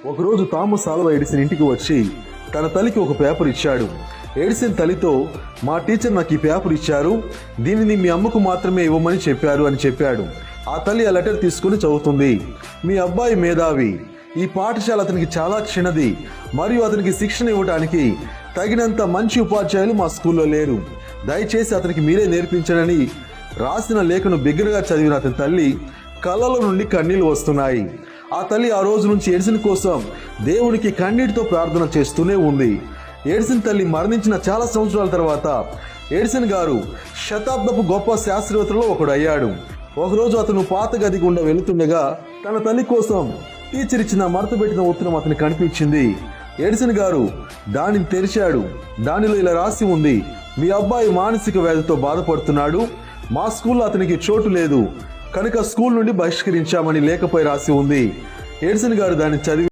ఒకరోజు Thomas Alva Edison ఇంటికి వచ్చి తన తల్లికి ఒక పేపర్ ఇచ్చాడు. ఎడిసన్ తల్లితో, మా టీచర్ నాకు ఈ పేపర్ ఇచ్చారు, దీనిని మీ అమ్మకు మాత్రమే ఇవ్వమని చెప్పారు అని చెప్పాడు. ఆ తల్లి ఆ లెటర్ తీసుకుని చదువుతుంది. మీ అబ్బాయి మేధావి, ఈ పాఠశాల అతనికి చాలా చిన్నది మరియు అతనికి శిక్షణ ఇవ్వడానికి తగినంత మంచి ఉపాధ్యాయులు మా స్కూల్లో లేరు. దయచేసి అతనికి మీరే నేర్పించడని రాసిన లేఖను బిగ్గరగా చదివిన అతని తల్లి కళ్ళలో నుండి కన్నీళ్లు వస్తున్నాయి. ఆ తల్లి ఆ రోజు నుంచి ఎడిసన్ కోసం దేవునికి కన్నీటితో ప్రార్థన చేస్తూనే ఉంది. ఎడిసన్ తల్లి మరణించిన చాలా సంవత్సరాల తర్వాత ఎడిసన్ గారు శతాబ్దపు గొప్ప శాస్త్రవేత్తలలో ఒకడు అయ్యాడు. ఒకరోజు అతను పాత గది గుండా వెళుతుండగా తన తల్లి కోసం టీచర్ ఇచ్చిన మడతపెట్టిన ఉత్తరం అతనికి కనిపించింది. ఎడిసన్ గారు దానిని తెరిచాడు. దానిలో ఇలా రాసి ఉంది: మీ అబ్బాయి మానసిక వ్యాధితో బాధపడుతున్నాడు, మా స్కూల్లో అతనికి చోటు లేదు కనుక స్కూల్ నుండి బహిష్కరించామని లేఖపై రాసి ఉంది. ఎడిసన్ గారు దాన్ని చదివి